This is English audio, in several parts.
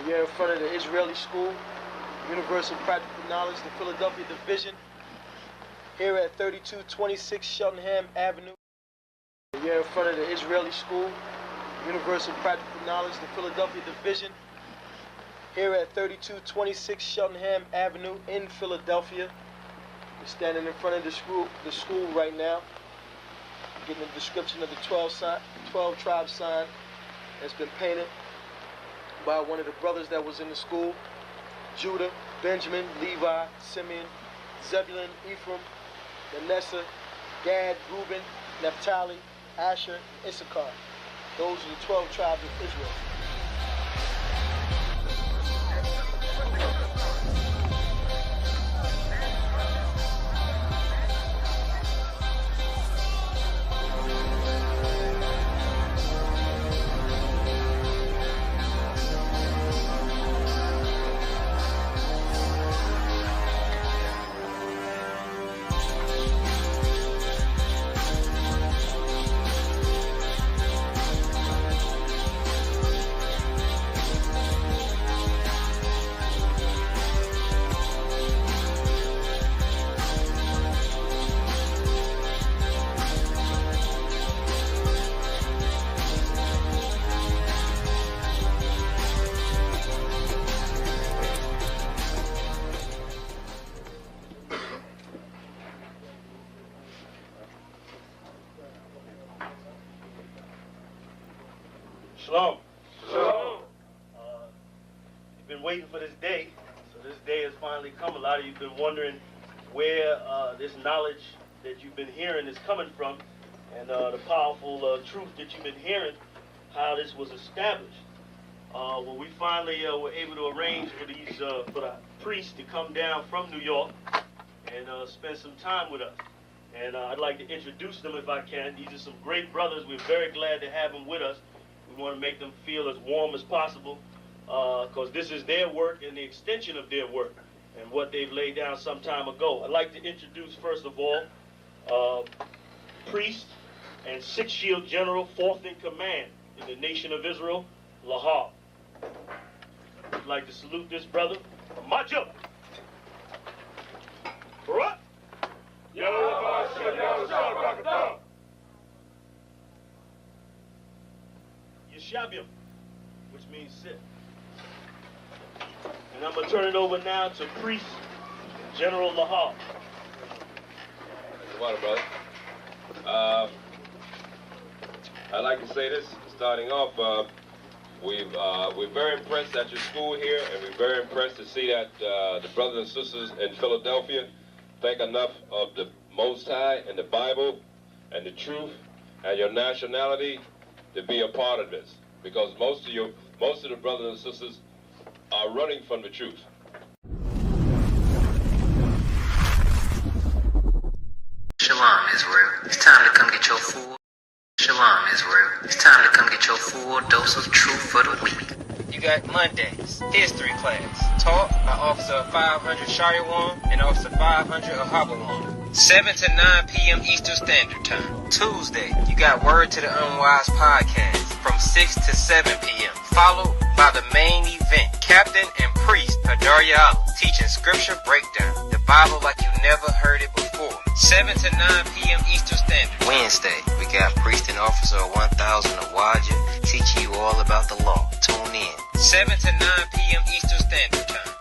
We're in front of the Israeli School, Universal Practical Knowledge, the Philadelphia Division, here at 3226 Cheltenham Avenue. We're in front of the Israeli School, Universal Practical Knowledge, the Philadelphia Division, here at 3226 Cheltenham Avenue in Philadelphia. We're standing in front of the school right now, getting a description of the 12 tribe sign that's been painted by one of the brothers that was in the school: Judah, Benjamin, Levi, Simeon, Zebulun, Ephraim, Manasseh, Gad, Reuben, Naphtali, Asher, and Issachar. Those are the 12 tribes of Israel. Shalom. Shalom. You've been waiting for this day, so this day has finally come. A lot of you have been wondering where this knowledge that you've been hearing is coming from, and the powerful truth that you've been hearing, how this was established. Well, we finally were able to arrange for the priests to come down from New York and spend some time with us. And I'd like to introduce them if I can. These are some great brothers. We're very glad to have them with us. We want to make them feel as warm as possible, because this is their work and the extension of their work and what they've laid down some time ago. I'd like to introduce, first of all, priest and six-shield general, fourth in command in the nation of Israel, Lashawan. I'd like to salute this brother. March up. Barak. Yeshabim, which means sit. And I'm going to turn it over now to priest General Lashawan. Water, brother. I'd like to say this, starting off, we're very impressed at your school here, and we're very impressed to see that the brothers and sisters in Philadelphia think enough of the Most High and the Bible and the truth and your nationality to be a part of this, because most of the brothers and sisters are running from the truth. Shalom, Israel. It's time to come get your full. Shalom, Israel. It's time to come get your full dose of truth for the week. You got Mondays, history class, taught by Officer 500 Lashawan and Officer 500 Ahabawan. 7 to 9 p.m. Eastern Standard Time. Tuesday, you got Word to the Unwise podcast from 6 to 7 p.m. Followed by the main event, Captain and Priest Qadash-Recognizing, teaching scripture breakdown, the Bible like you never heard it before. 7 to 9 p.m. Eastern Standard. Wednesday, we got Priest and Officer 1000 Awaja teaching you all about the law. Tune in. 7 to 9 p.m. Eastern Standard Time.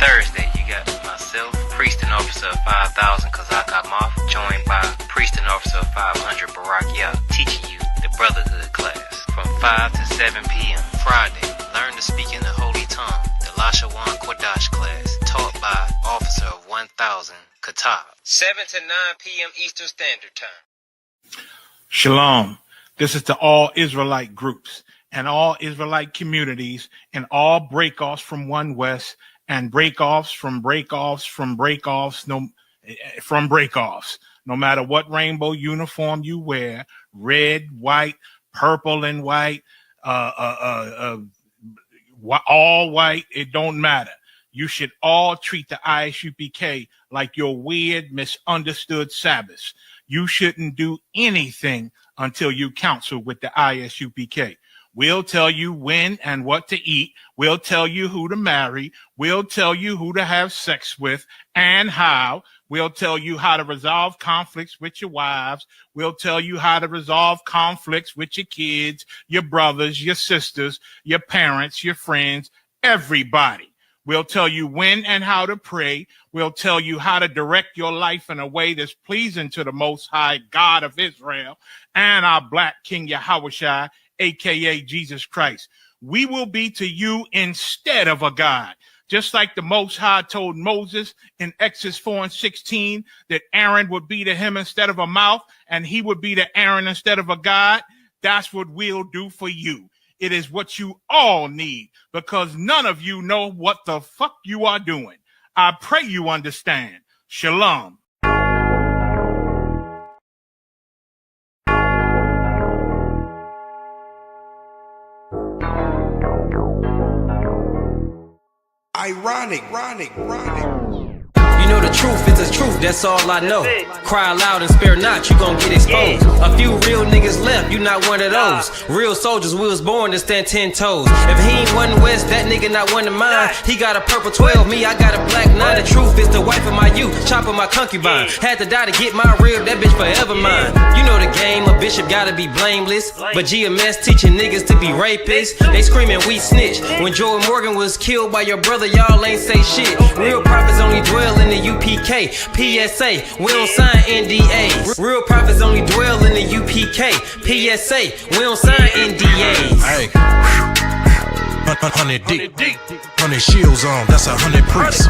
Thursday, you got myself, Priest and Officer 5000 Kazak Moth, joined by Priest and Officer 500 Barak Yah, teaching you the Brotherhood class from 5 to 7 p.m. Friday, learn to speak in the Holy Tongue, the Lashawan Qadash class, taught by Officer 1000 Katab. 7 to 9 p.m. Eastern Standard Time. Shalom. This is to all Israelite groups and all Israelite communities and all breakoffs from One West and breakoffs from breakoffs from breakoffs from breakoffs. No matter what rainbow uniform you wear, red, white, purple and white, all white, it don't matter. You should all treat the ISUPK like your weird, misunderstood Sabbaths. You shouldn't do anything until you counsel with the ISUPK. We'll tell you when and what to eat. We'll tell you who to marry. We'll tell you who to have sex with and how. We'll tell you how to resolve conflicts with your wives. We'll tell you how to resolve conflicts with your kids, your brothers, your sisters, your parents, your friends, everybody. We'll tell you when and how to pray. We'll tell you how to direct your life in a way that's pleasing to the Most High God of Israel and our Black King Yahushua, a.k.a. Jesus Christ. We will be to you instead of a God. Just like the Most High told Moses in Exodus 4:16 that Aaron would be to him instead of a mouth and he would be to Aaron instead of a God, that's what we'll do for you. It is what you all need because none of you know what the fuck you are doing. I pray you understand. Shalom. Ironic. You know the truth is the truth, that's all I know. Cry loud and spare not, you gon' get exposed. A few real niggas left, you not one of those. Real soldiers, we was born to stand 10 toes. If he ain't one West, that nigga not one of mine. He got a purple 12, me, I got a black 9. The truth is the wife of my youth, chopper my concubine. Had to die to get my rib, that bitch forever mine. You know the game, a bishop gotta be blameless. But GMS teaching niggas to be rapists. They screaming we snitch. When Joel Morgan was killed by your brother, y'all ain't say shit. Real prophets only dwell in the UPK, PSA, we don't sign NDAs. Real prophets only dwell in the UPK, PSA, we don't sign NDAs. Hey, 100 deep, 100 shields on, that's 100 priests.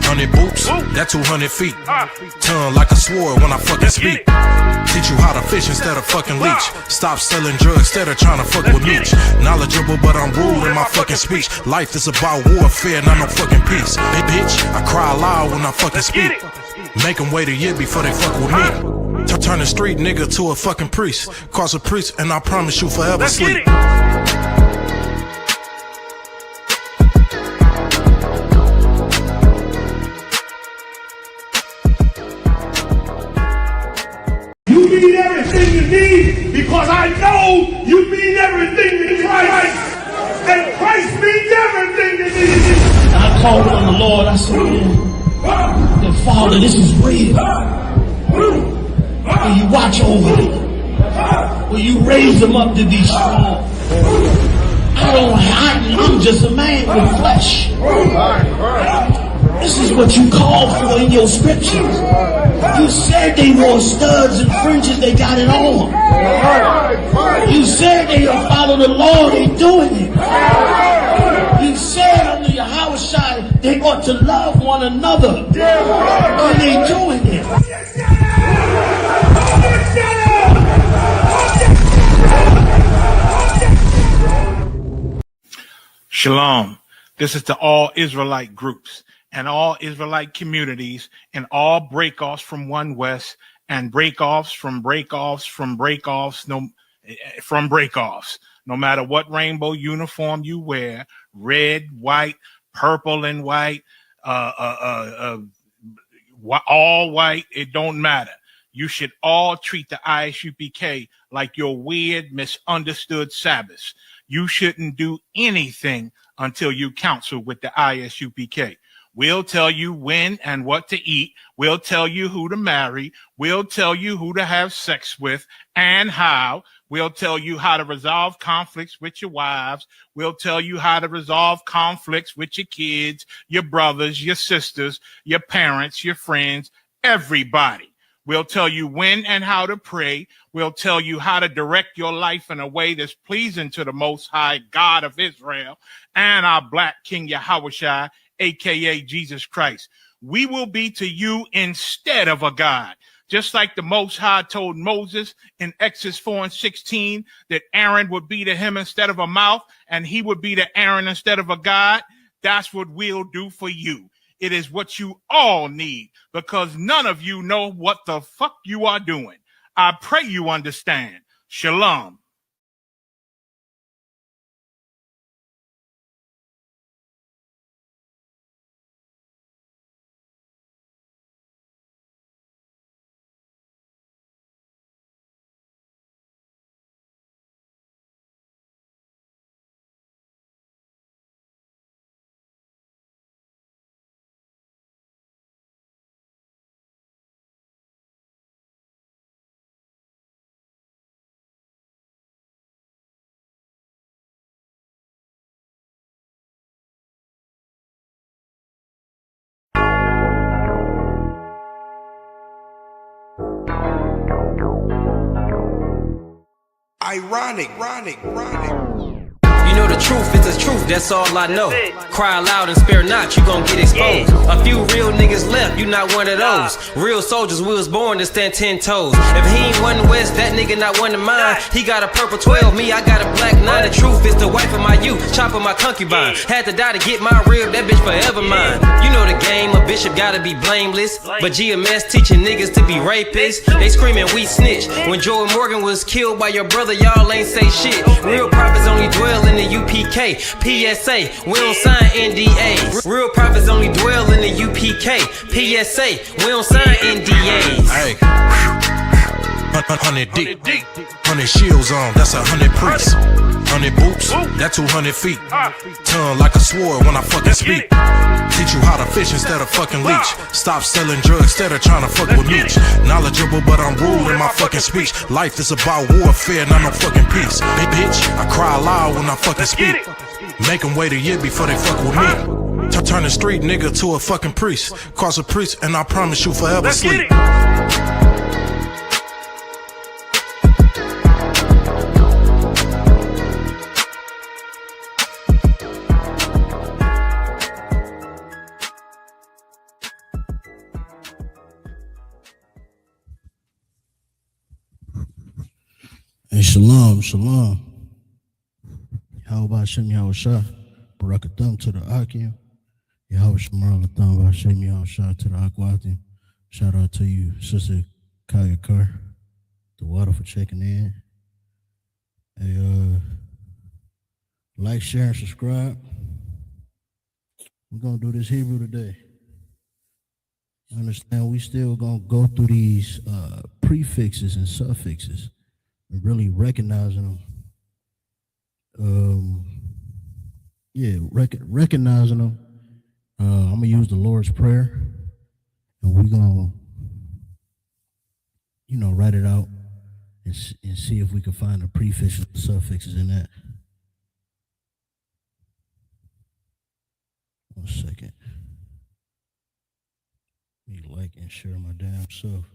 100 boots, that 200 feet. Tongue like a sword when I fucking speak. Teach you how to fish instead of fucking leech. Stop selling drugs instead of trying to fuck with me. Knowledgeable, but I'm rude in my fucking speech. Life is about warfare, not no fucking peace. Hey, bitch, I cry loud when I fucking speak. Make them wait a year before they fuck with me. Turn a street nigga to a fucking priest. Cross a priest, and I promise you forever sleep. You mean everything you need because I know you mean everything to Christ. And Christ means everything to me. And I called on the Lord. I said, man, Father, this is real. Will you watch over them? Will you raise them up to be strong? I'm just a man with flesh. This is what you called for in your scriptures. You said they wore studs and fringes, they got it on. You said they follow the law, they doing it. You said under Yahushua they ought to love one another, and they doing it. Shalom. This is to all Israelite groups and all Israelite communities and all breakoffs from One West and breakoffs from breakoffs, no matter what rainbow uniform you wear, red, white, purple and white, all white, it don't matter. You should all treat the ISUPK like your weird, misunderstood Sabbaths. You shouldn't do anything until you counsel with the ISUPK. We'll tell you when and what to eat. We'll tell you who to marry. We'll tell you who to have sex with and how. We'll tell you how to resolve conflicts with your wives. We'll tell you how to resolve conflicts with your kids, your brothers, your sisters, your parents, your friends, everybody. We'll tell you when and how to pray. We'll tell you how to direct your life in a way that's pleasing to the Most High God of Israel and our Black King Yahushua, a.k.a. Jesus Christ. We will be to you instead of a God. Just like the Most High told Moses in Exodus 4:16 that Aaron would be to him instead of a mouth and he would be to Aaron instead of a God, that's what we'll do for you. It is what you all need because none of you know what the fuck you are doing. I pray you understand. Shalom. Ironic. You know the truth is the truth, that's all I know. Cry loud and spare not, you gon' get exposed. A few real niggas left, you not one of those. Real soldiers, we was born to stand 10 toes. If he ain't one West, that nigga not one of mine. He got a purple 12, me, I got a black 9. The truth is the wife of my youth, chopper my concubine. Had to die to get my rib, that bitch forever mine. You know the game, a bishop gotta be blameless. But GMS teaching niggas to be rapists. They screaming we snitch. When Joe Morgan was killed by your brother, y'all ain't say shit. Real prophets only dwell in the UPK, PSA, we don't sign NDAs. Real prophets only dwell in the UPK, PSA, we don't sign NDAs. Hey, 100 deep, 100 shields on, that's 100 priests. 100 boots, that 200 feet. Tongue like a sword when I fucking speak. Teach you how to fish instead of fucking leech. Stop selling drugs instead of trying to fuck with me. Knowledgeable, but I'm rude in my fucking speech. Life is about warfare, not no fucking peace. Hey bitch, I cry loud when I fucking speak. Make them wait a year before they fuck with me. Turn a street nigga to a fucking priest. Cross a priest and I promise you forever sleep. Hey, shalom. Yahweh Hashem Yahushua, Barakatham to the Akim. Yahweh Shemar Latham Hashem Yahushua to the Akwatim. Shout out to you, Sister Kaya Carr, the water for checking in. Hey, like, share, and subscribe. We're gonna do this Hebrew today. Understand, we still gonna go through these prefixes and suffixes and really recognizing them. Recognizing them. I'm gonna use the Lord's Prayer, and we're gonna, write it out and see if we can find the prefixes and suffixes in that. One second. Let me like and share my damn self.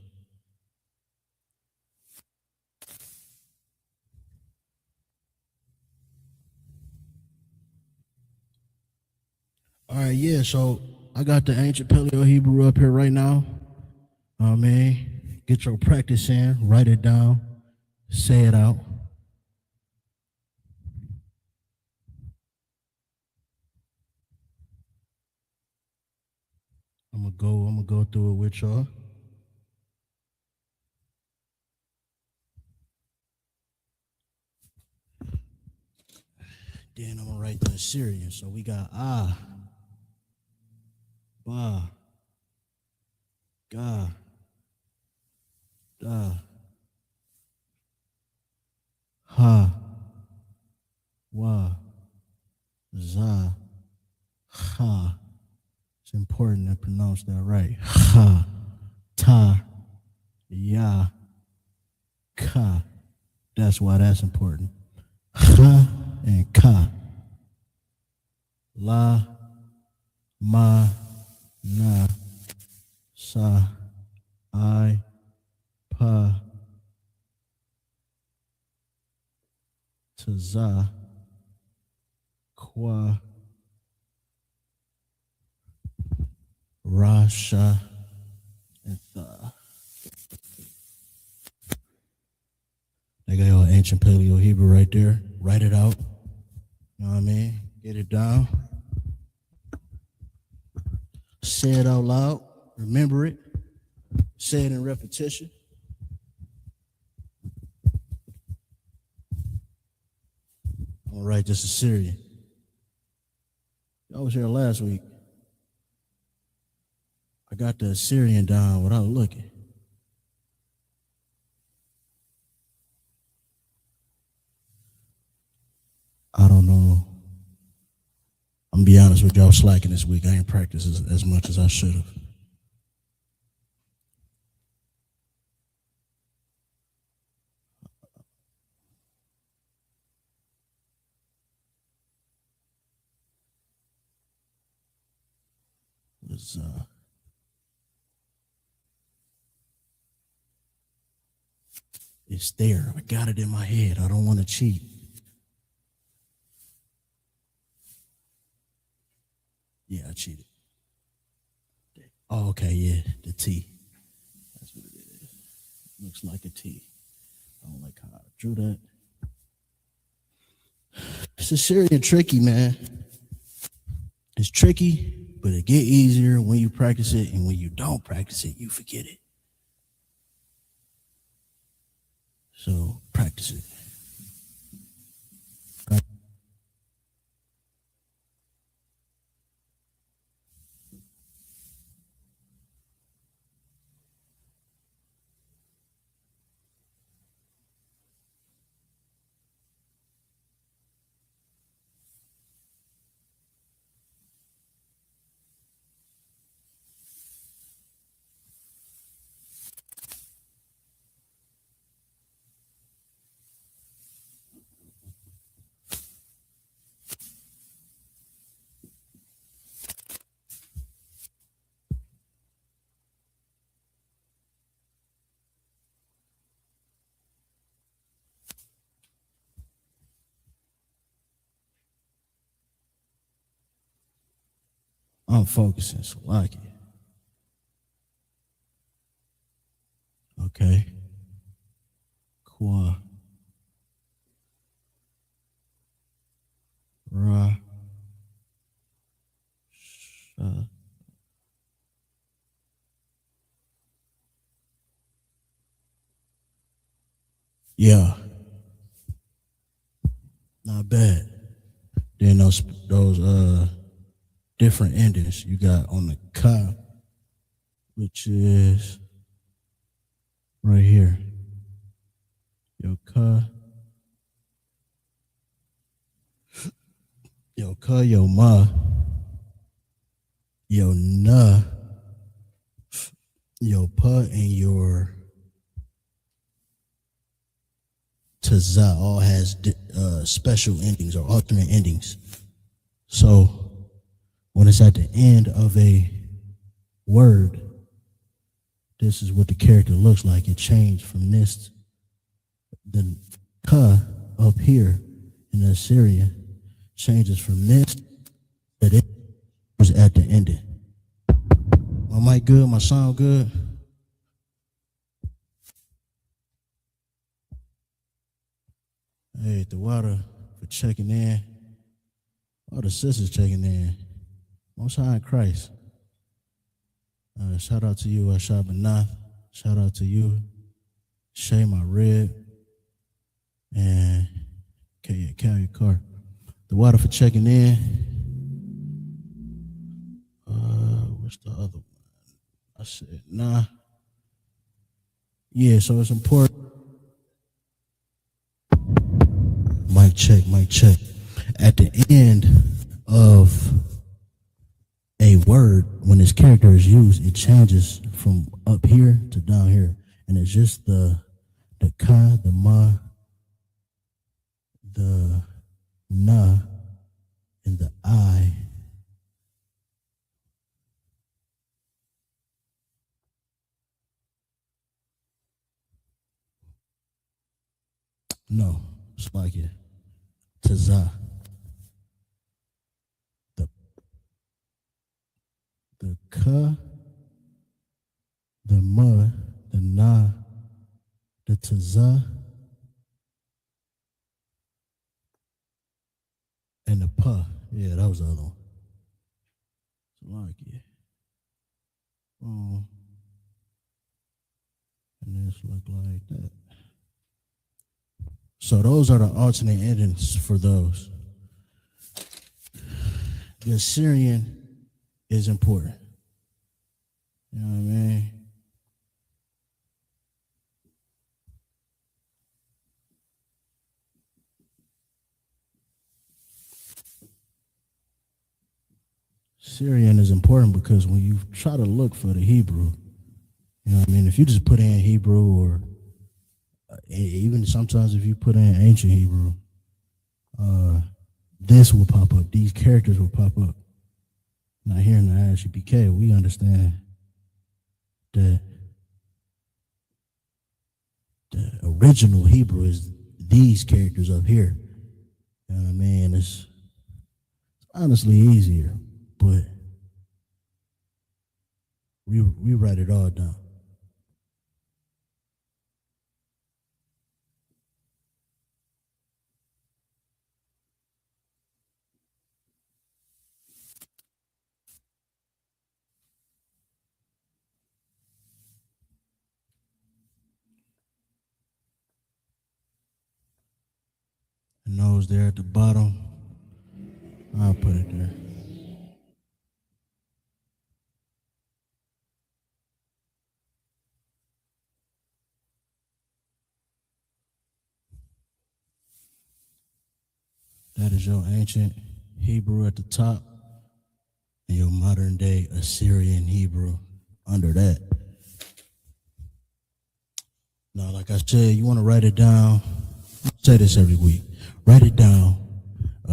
All right, yeah, so I got the ancient Paleo Hebrew up here right now. Get your practice in, write it down, say it out. I'm gonna go through it with y'all. Then I'm gonna write the Assyrian. So we got Ba, Ga, Da, Ha, Wa, Za, Ha. It's important to pronounce that right. Ha, Ta, Ya, Ka. That's why that's important. Ha and Ka. La, Ma, Na, Sa, I, Pa, Taza, Kwa, Rasha, and Tha. They got your ancient Paleo Hebrew right there. Write it out. You know what I mean? Get it down. Say it out loud. Remember it. Say it in repetition. I'm gonna write this Assyrian. I was here last week. I got the Assyrian down without looking. I don't know. I'm gonna be honest with y'all, slacking this week. I ain't practiced as much as I should have. It's there. I got it in my head. I don't want to cheat. Yeah, I cheated. Oh, okay, yeah, the T. That's what it is. Looks like a T. I don't like how I drew that. It's a Syrian tricky, man. It's tricky, but it get easier when you practice it, and when you don't practice it, you forget it. So practice it. I'm focusing, so like it. Okay. Qua. Ra. Sha. Yeah. Not bad. Then those different endings you got on the ka, which is right here. Yo ka. Yo ka, yo ma. Yo na. Yo pa, and your taza all has special endings or alternate endings. So when it's at the end of a word, this is what the character looks like. It changed from this, the ka up here in the Assyrian changes from this that it was at the ending. My mic good? My sound good? Hey, the water for checking in. All the sisters checking in. Most High in Christ. Shout out to you, Ashabanath. Shout out to you, Shay, my rib, and carry car. The water for checking in. What's the other one? I said, nah. Yeah, so it's important. Mic check, mic check. At the end of a word, when this character is used, it changes from up here to down here. And it's just the ka, the ma, the na, and the I. No, it's like it. Taza. The ka, the ma, the na, the taza, and the pa. Yeah, that was the other one. So like it. And this look like that. So those are the alternate endings for those. The Assyrian is important. You know what I mean? Syrian is important because when you try to look for the Hebrew, you know what I mean? If you just put in Hebrew, or even sometimes if you put in ancient Hebrew, this will pop up. These characters will pop up. Now here in the ISUPK, we understand that the original Hebrew is these characters up here. You know what I mean? It's honestly easier, but we write it all down. The nose there at the bottom, I'll put it there. That is your ancient Hebrew at the top and your modern day Assyrian Hebrew under that. Now, like I said, you want to write it down. I say this every week. Write it down.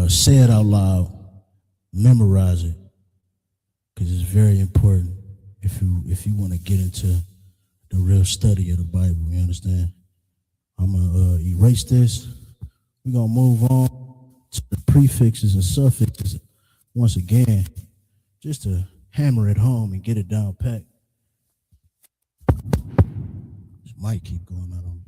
Say it out loud. Memorize it, because it's very important if you want to get into the real study of the Bible. You understand? I'm gonna erase this. We're gonna move on to the prefixes and suffixes once again, just to hammer it home and get it down pat. This might keep going out on me.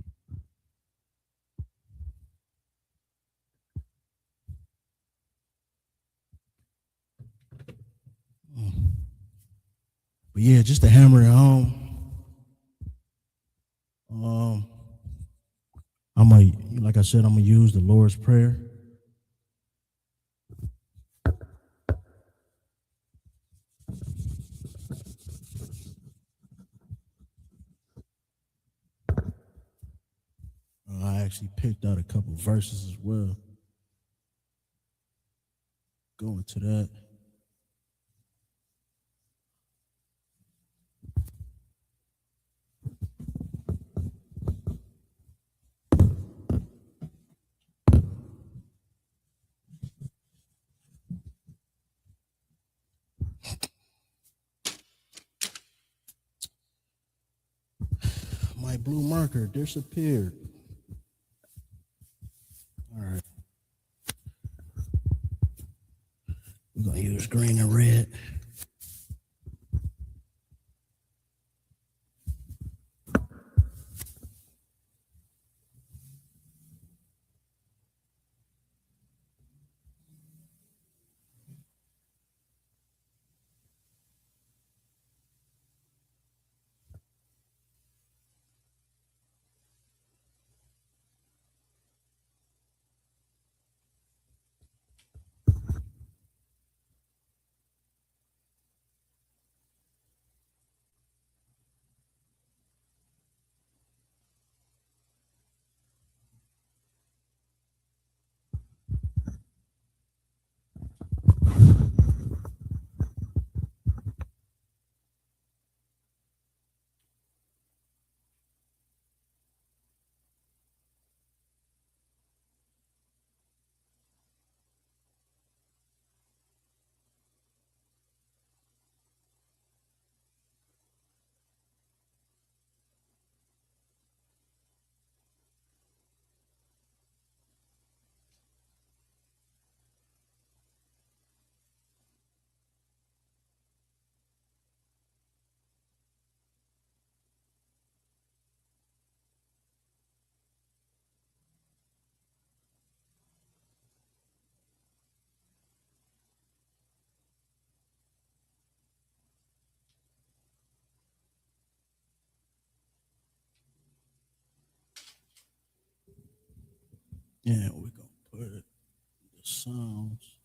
But yeah, just to hammer it home, like I said, I'm gonna use the Lord's Prayer. I actually picked out a couple verses as well. Going to that. My blue marker disappeared. All right. We're going to use green and red. Yeah, we're going to put the sounds.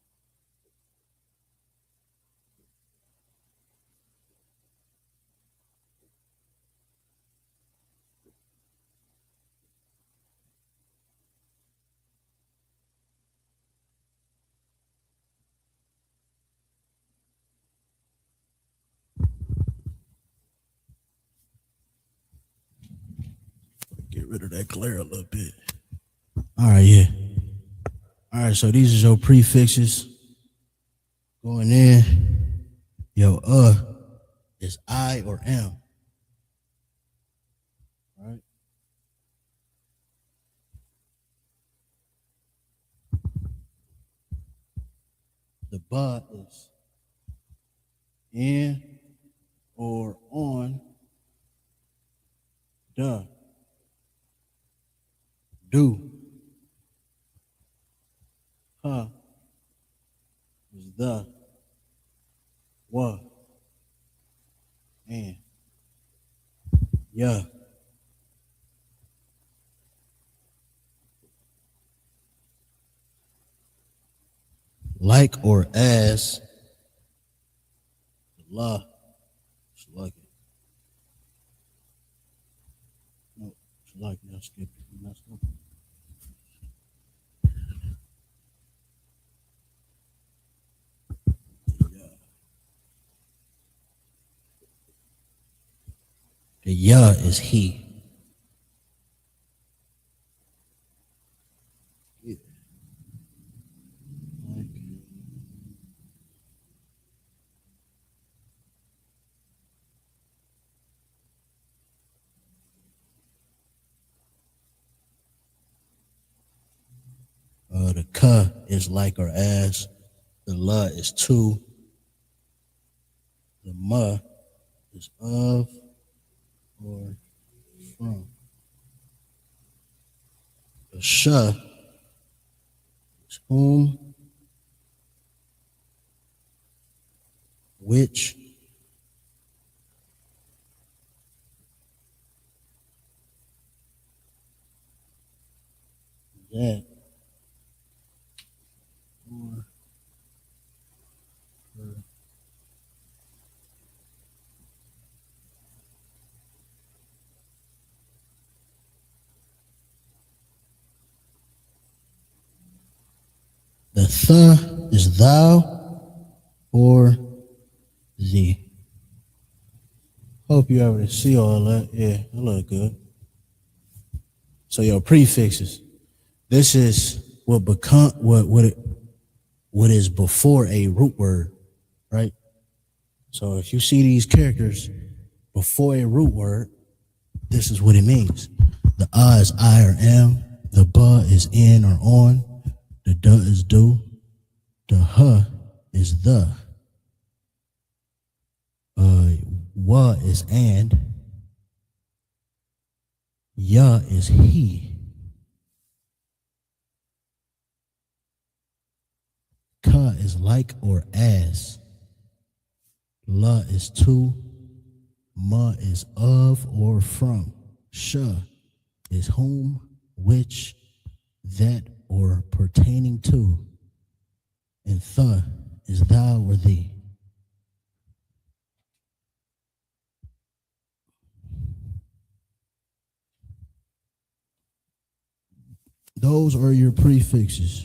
Get rid of that glare a little bit. All right, yeah. All right, so these are your prefixes. Going in, your is I or M. All right. The ba is in or on. Duh. Do. Ha is the. Wa. And. Yeah. Like or as. La. Like it. No, like it. I skipped it. You messed up. The ya is he. Yeah. Like. The ka is like or as. The la is to. The ma is of or from. The sha is whom, which, that, or her. The tha is thou or thee. Hope you able to see all that. Yeah, that look good. So your prefixes. This is what is before a root word, right? So if you see these characters before a root word, this is what it means. The is I or am. The ba is in or on. The da is do. The ha is the. Wa is and. Ya is he. Ka is like or as. La is to. Ma is of or from. Sha is whom, which, that, or pertaining to. And tha is thou or thee. Those are your prefixes.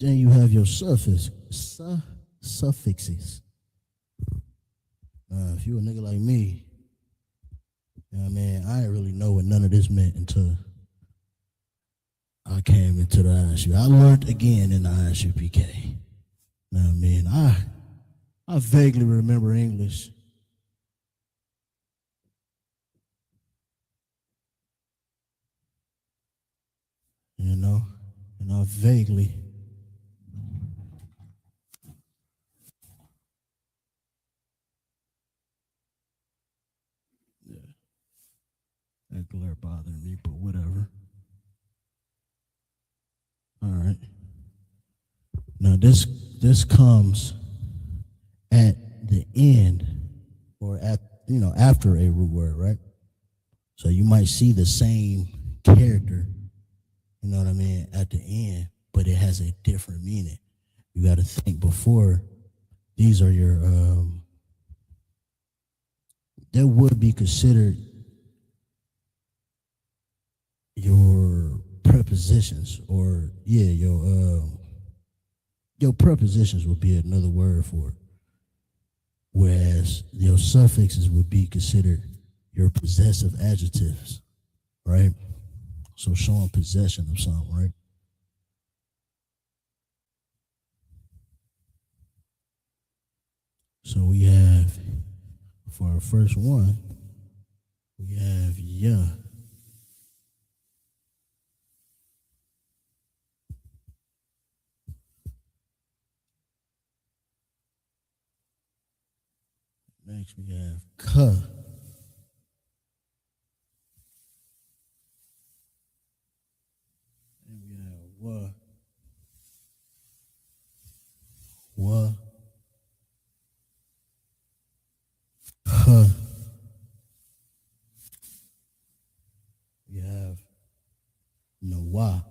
Then you have your suffixes. If you a nigga like me, you know what I mean, I didn't really know what none of this meant until I came into the ISU. I learned again in the ISU PK. You know what I mean? I vaguely remember English. You know, and I vaguely that glare bothered me, but whatever. All right. Now this comes at the end or after a root word, right? So you might see the same character, you know what I mean, at the end, but it has a different meaning. You got to think before. These are your that would be considered your prepositions, or your prepositions would be another word for it. Whereas your suffixes would be considered your possessive adjectives, right? So showing possession of something, right? So we have, for our first one, we have ya. Next we have K. And we have Wa. Wa. Huh. We have Nawa.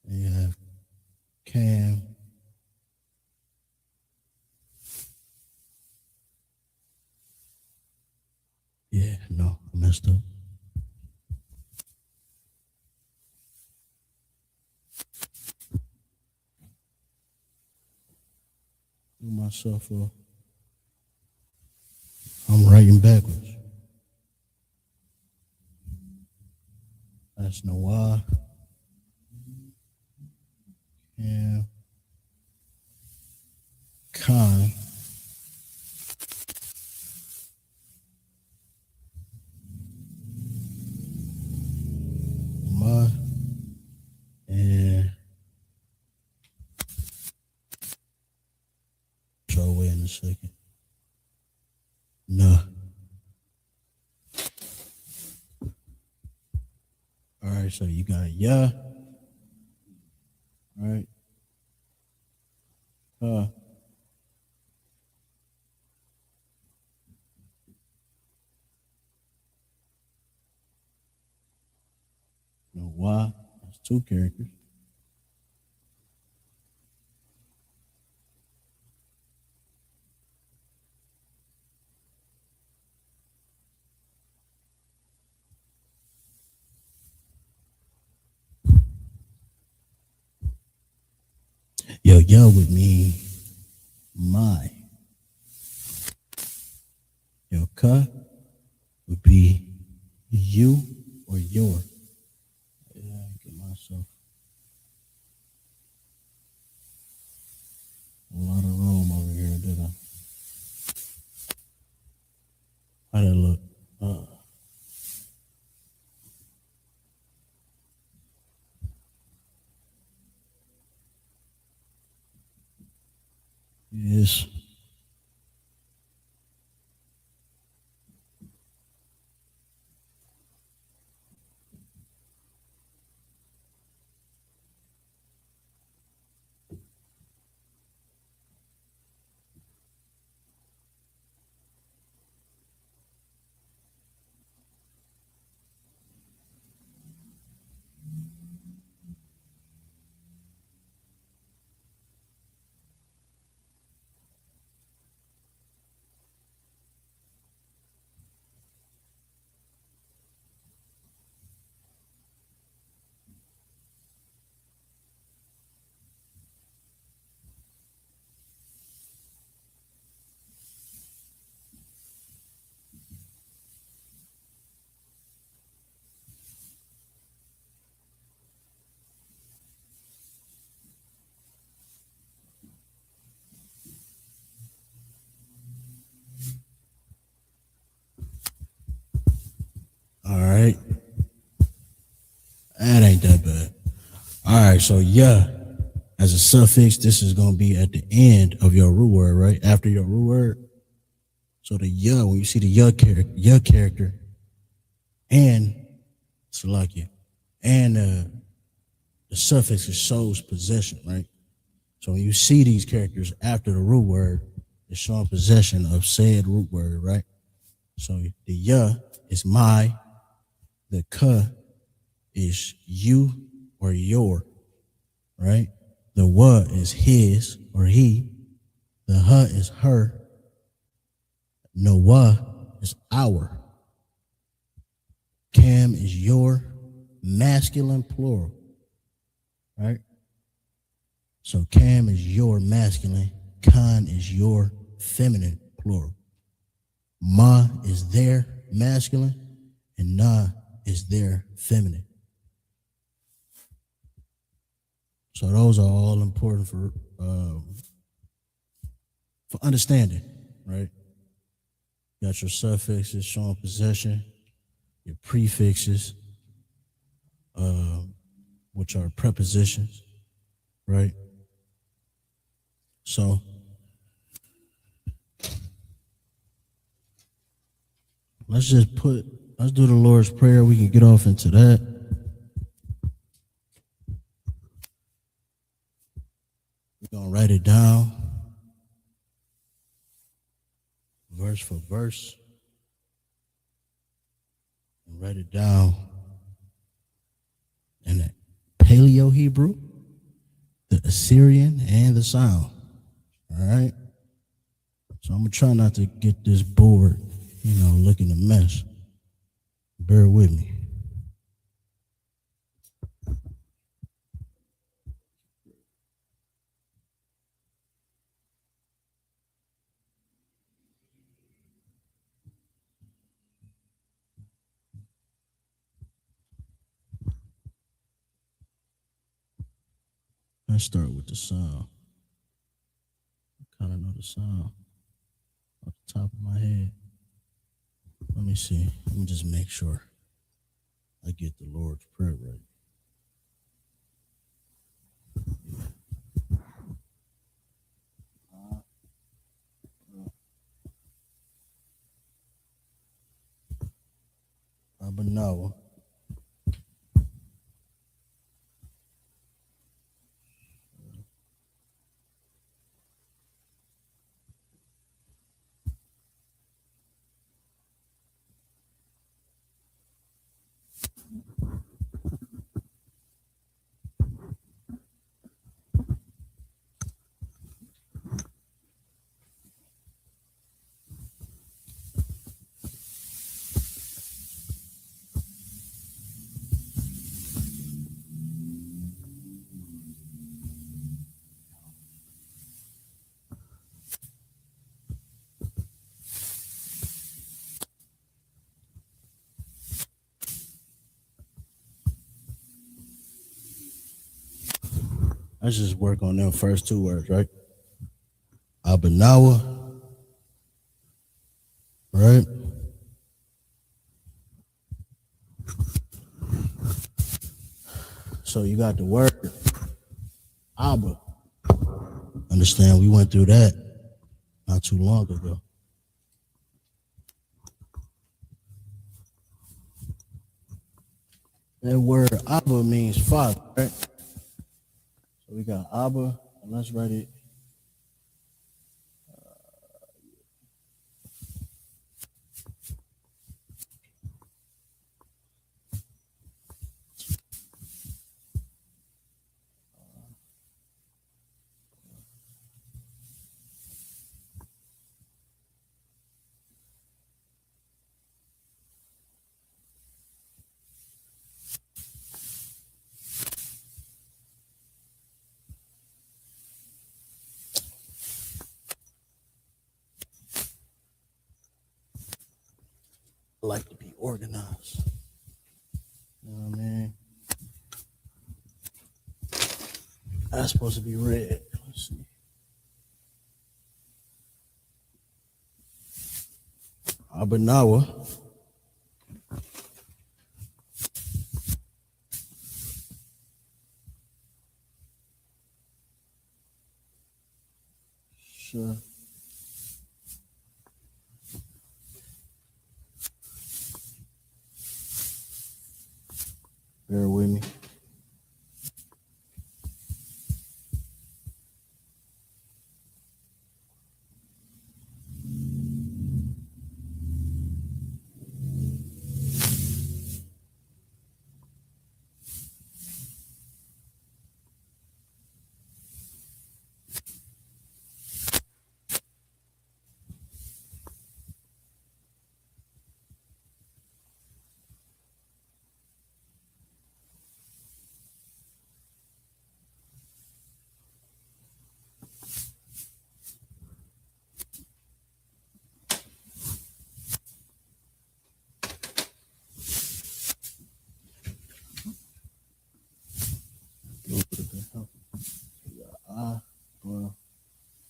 And you have Cam. Yeah, no, I messed up. Do myself up. I'm writing backwards. That's Nawa. Cam. Khan. Ma. And throw away in a second. No. All right, so you got Ya. All right. No, why? That's two characters. Yo, yo would mean my. Yo, ka would be you or your. Yeah, get myself a lot of room over here, did I? How that look? Yes. All right. That ain't that bad. All right, so yeah, as a suffix, this is going to be at the end of your root word, right? After your root word. So the ya, when you see the ya character, and Salakia, and the suffix is shows possession, right? So when you see these characters after the root word, it's showing possession of said root word, right? So the ya is my, the ka is you or your, right? The wa is his or he. The ha is her. No wa is our. Cam is your, masculine plural, right? So Cam is your masculine, Khan is your feminine plural. Ma is their masculine, and Na is their feminine. So those are all important for understanding, right? You got your suffixes showing possession, your prefixes, which are prepositions, right? So let's do the Lord's Prayer. We can get off into that. We're going to write it down, verse for verse, and write it down in the Paleo Hebrew, the Assyrian, and the Sound. All right? So I'm going to try not to get this board, looking a mess. Bear with me. Let's start with the sound. I kind of know the sound off the top of my head. Let me see. Let me just make sure I get the Lord's Prayer right. Abanawa. Let's just work on them first two words, right? Abanawa, right? So you got the word Abba. Understand, we went through that not too long ago. That word Abba means father, right? So we got Abba, and let's write it. I like to be organized. You know what I mean? That's supposed to be red. Let's see. Abanawa. Sure. Bear with me.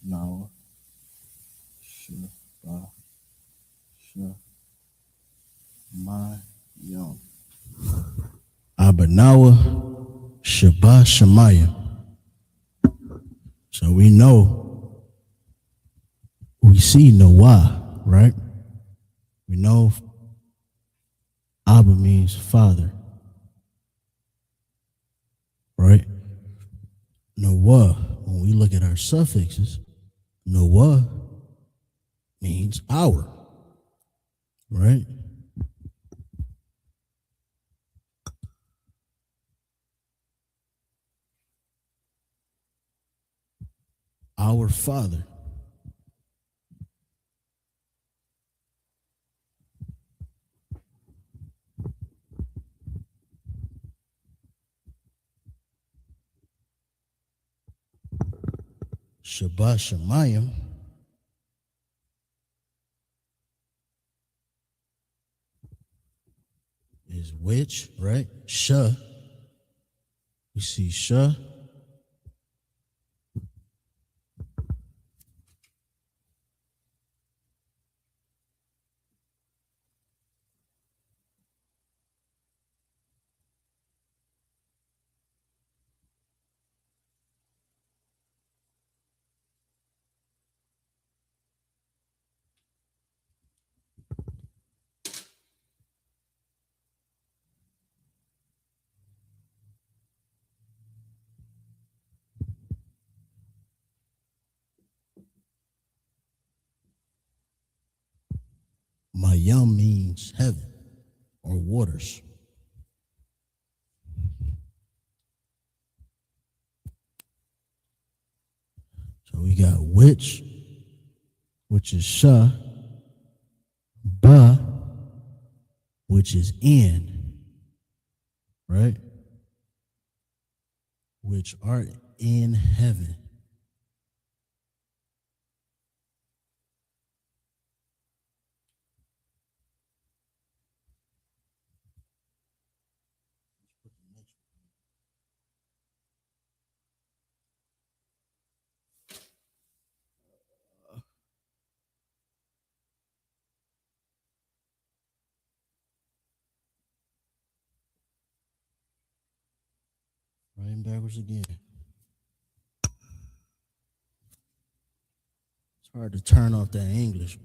No. Sure. My young. Abanawa Shabbat Shemaya. So we know we see Noah, right? We know Abba means father, right? Noah, when we look at our suffixes, Noah means our, right? Our father. Shabbat Shemayim is which, right? Shah. We see Shah. Mayam means heaven or waters. So we got which is Shah, Ba, which is in, right? Which art in heaven. Writing backwards again. It's hard to turn off that English.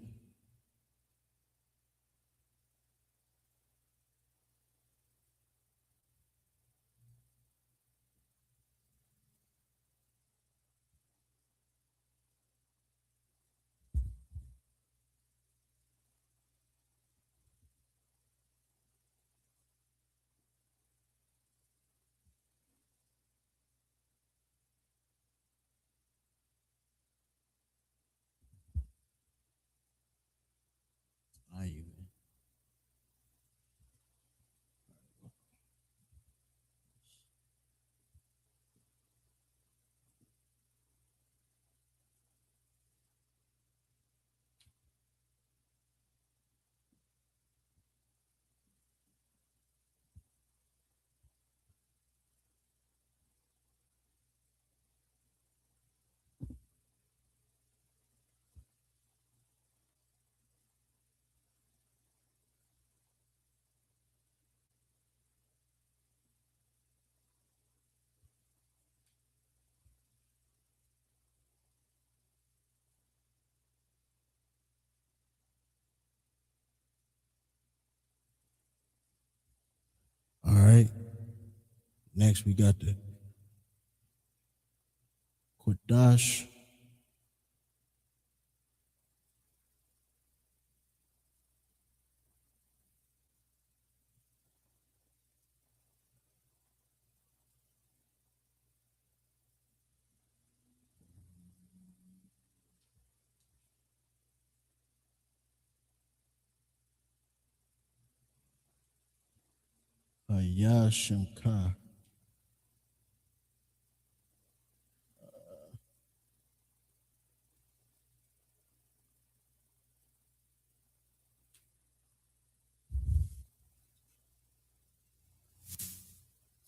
All right. Next, we got the Qadash. Yashimka.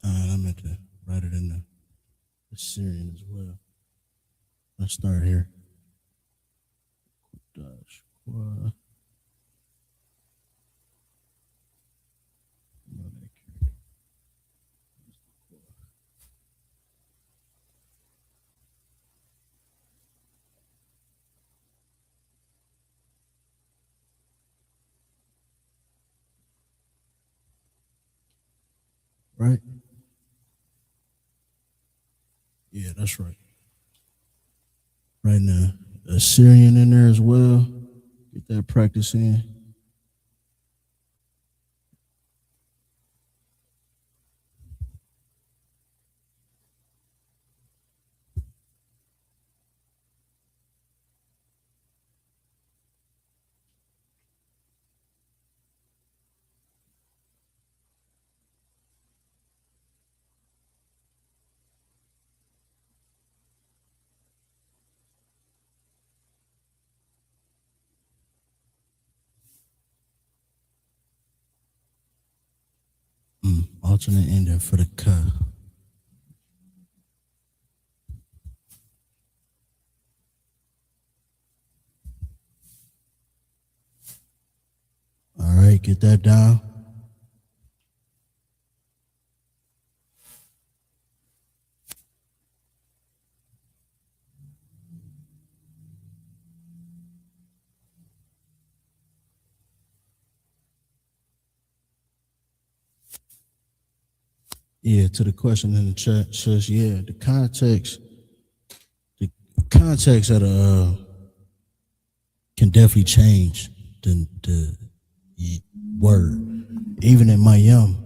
I meant to write it in the Syrian as well. Let's start here. Qadash. right? Yeah, that's right. Right now, Assyrian in there as well. Get that practice in. Alternate ending for the ka. All right, get that down. Yeah, to the question in the chat says, yeah, the context of the can definitely change the word. Even in Mayam,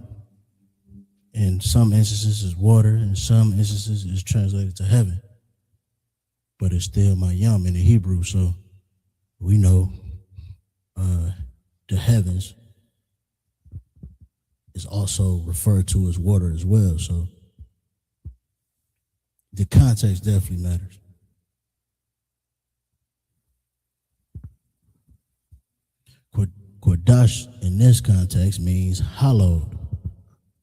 in some instances is water, in some instances is translated to heaven. But it's still Mayam in the Hebrew, so we know the heavens is also referred to as water as well. So the context definitely matters. Qadash in this context means hallowed.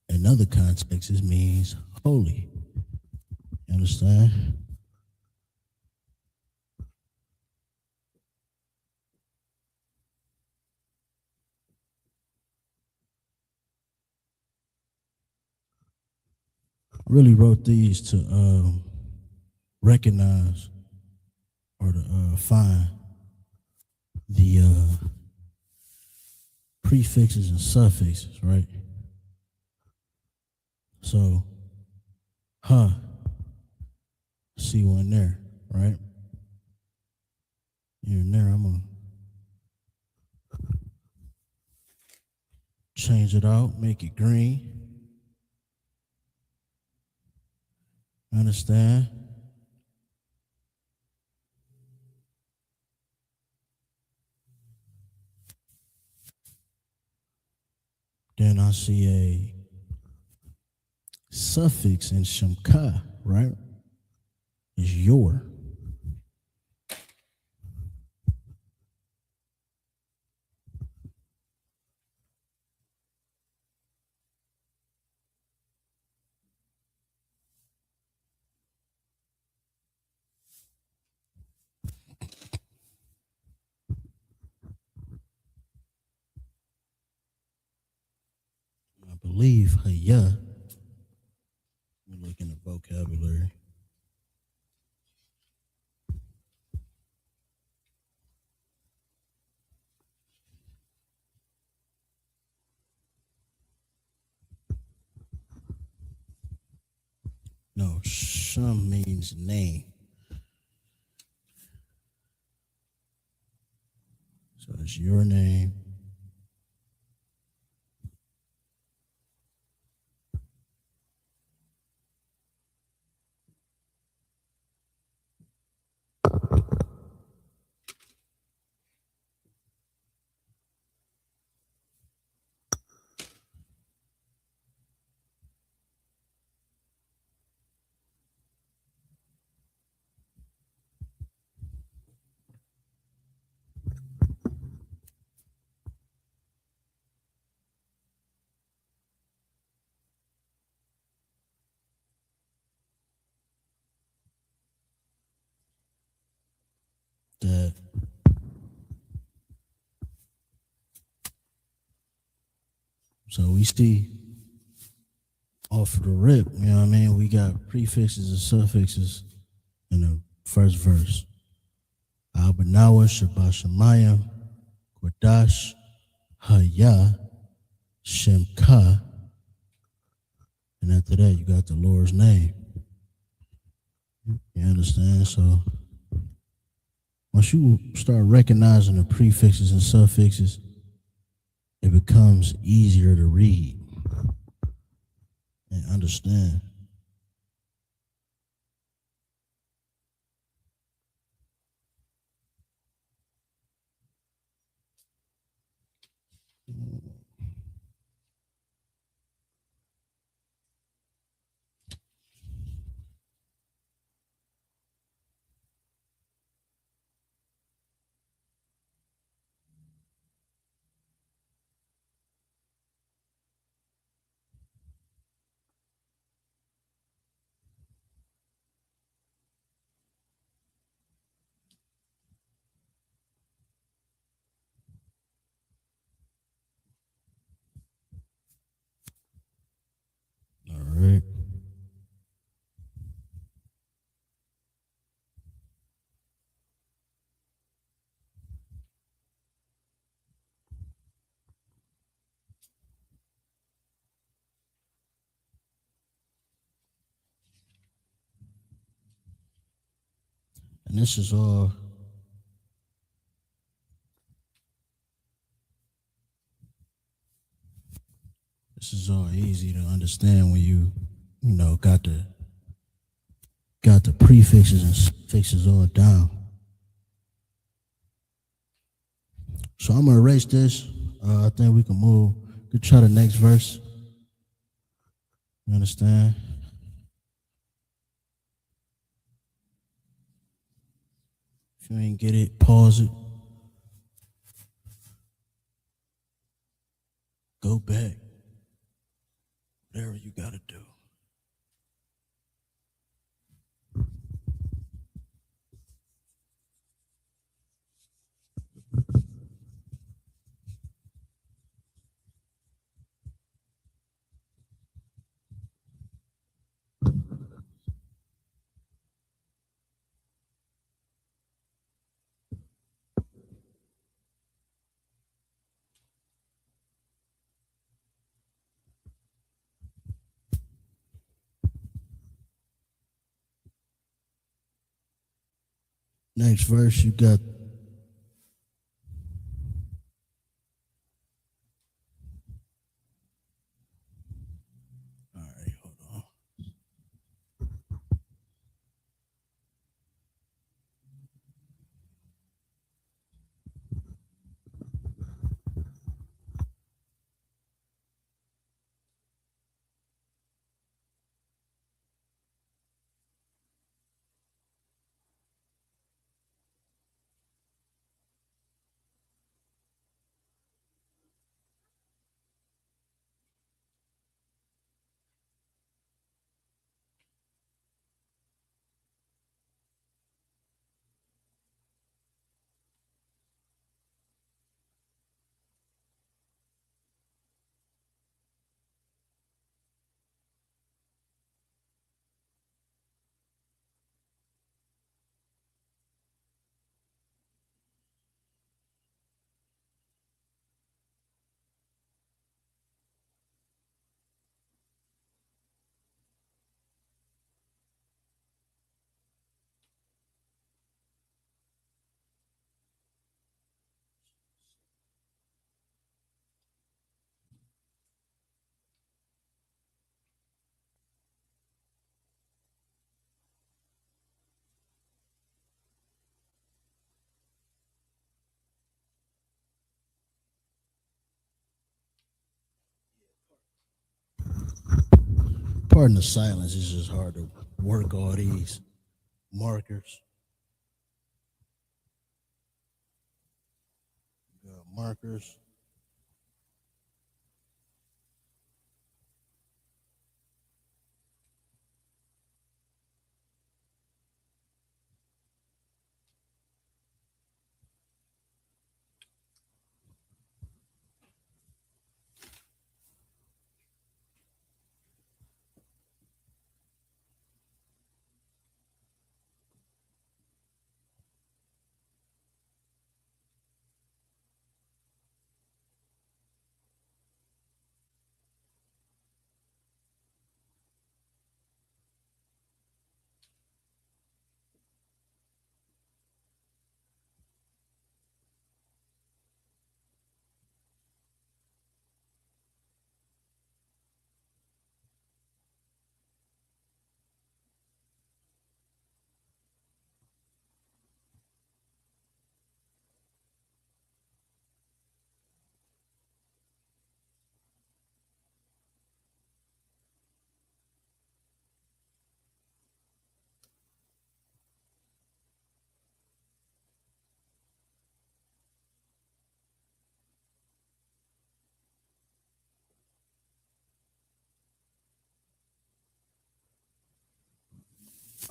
In other contexts, it means holy. You understand? Really wrote these to recognize or to find the prefixes and suffixes, right? So, see one there, right? Here and there, I'm gonna change it out, make it green. Understand? Then I see a suffix in Shemka, right? Is your. I believe Haya. Let me look in the vocabulary. No, Shum means name. So it's your name. That so we see off the rip, you know what I mean? We got prefixes and suffixes in the first verse. Al-Banawa, Shabashamayim, Qadash, Haya, Shemka, And after that, you got the Lord's name. You understand? So once you start recognizing the prefixes and suffixes, it becomes easier to read and understand. All right. And this is all easy to understand when you know, got the prefixes and suffixes all down. So I'm gonna erase this. I think we can move. We could try the next verse. You understand? If you ain't get it, pause it. Go back. Whatever you gotta do. Next verse, you got all right, hold on. Pardon the silence, it's just hard to work all these markers. You got markers.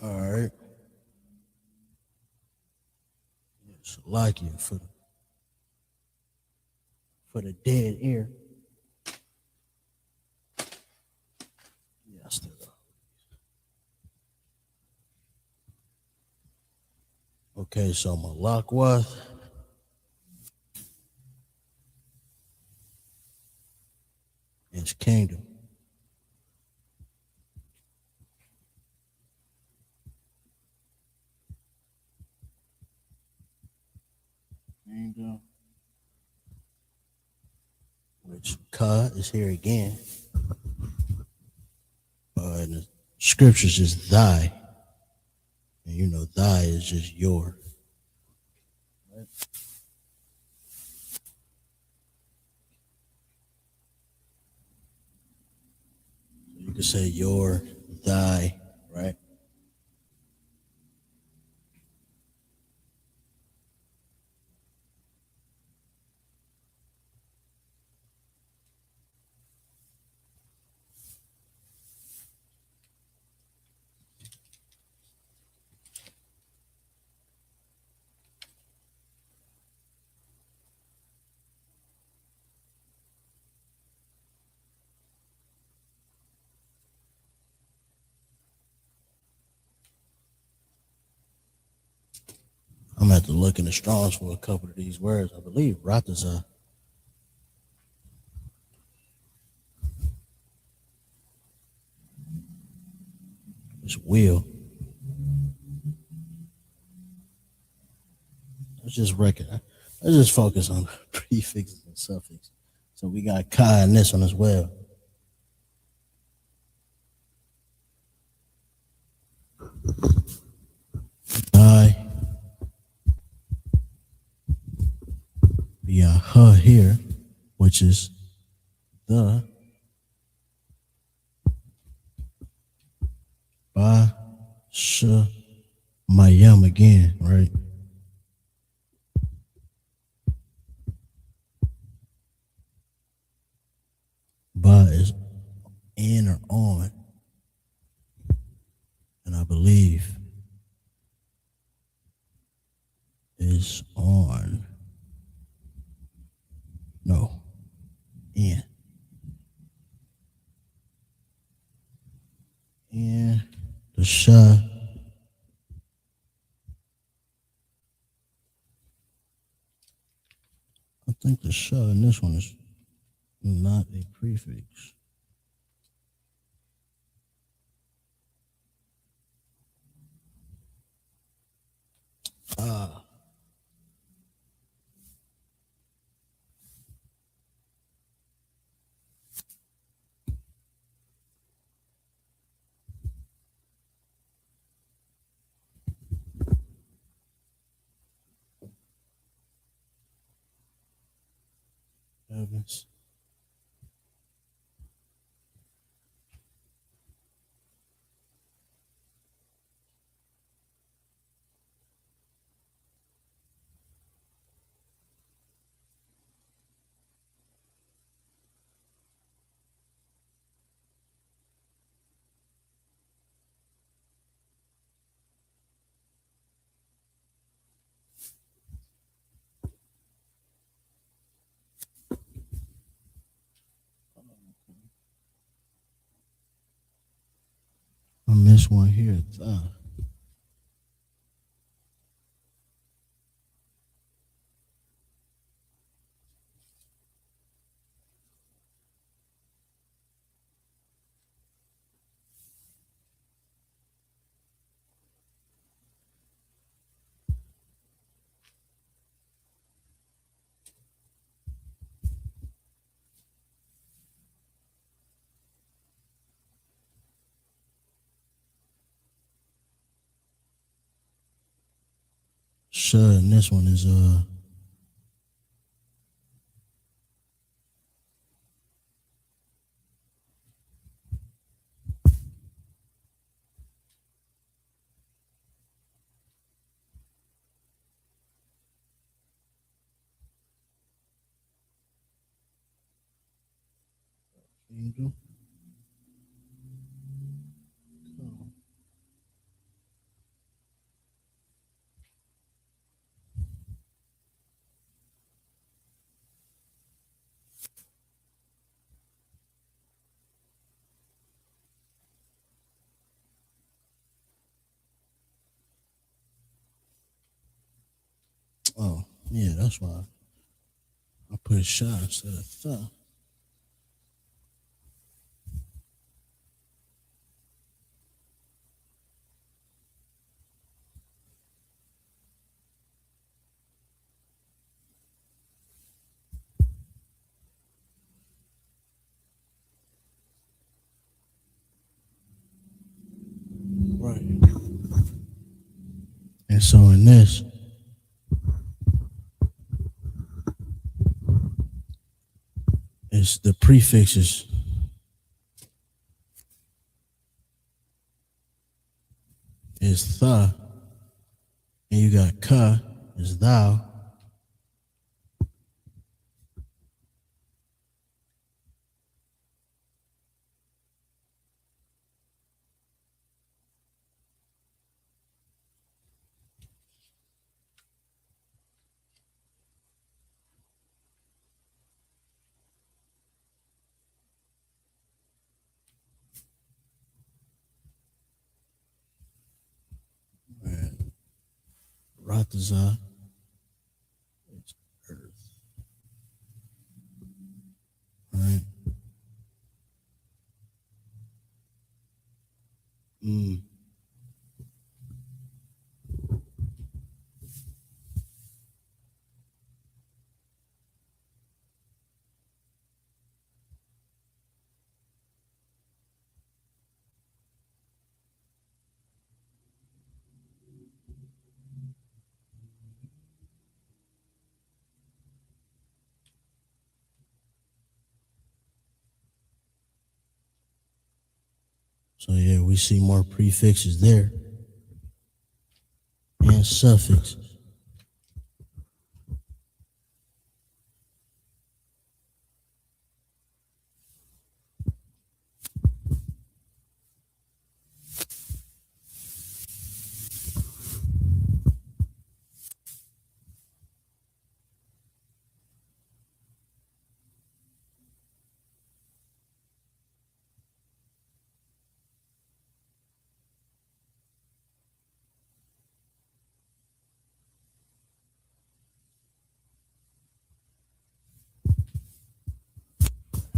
All right. Salakia for the dead air. Yeah, I still got. Okay, so Malakwath is kingdom. Kingdom. Which Ka is here again. And the scriptures is thy. And you know, thy is just your. Right? So you can say your, thy, right? I'm gonna have to look in the Strongs for a couple of these words. I believe Ratazah is will. Let's just focus on prefixes and suffixes. So we got Ka in this one as well. I. We got her here, which is the. Ba. Sh. Mayam again, right? Ba is in or on. And I believe is on. No, in. And the Sha. I think the Sha in this one is not a prefix. Ah. Evans. I missed one here. Sure, and this one is Angel. Oh, yeah, that's why I put shy instead of tha. Right. And so in this, it's the prefixes. Is tha, and you got ka, is thou. And rataza is earth. Right? Mm. So yeah, we see more prefixes there and suffixes.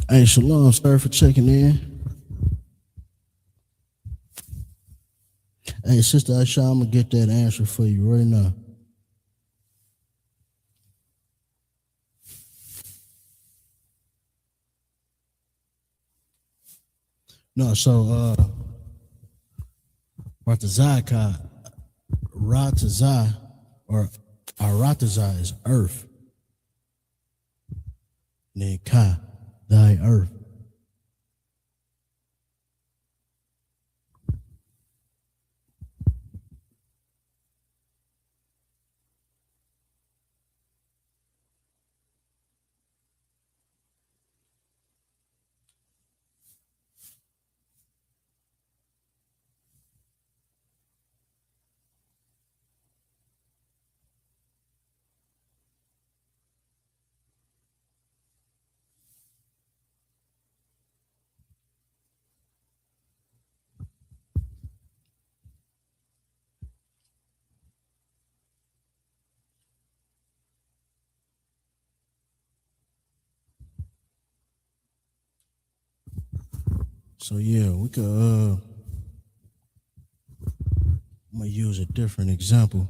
Hey, shalom, sorry for checking in. Hey, Sister Aisha, I'm gonna get that answer for you right now. No, so Ratazaka, Rataza, or Arataza is earth. And then Ka, thy earth. So yeah, we could I'm gonna use a different example.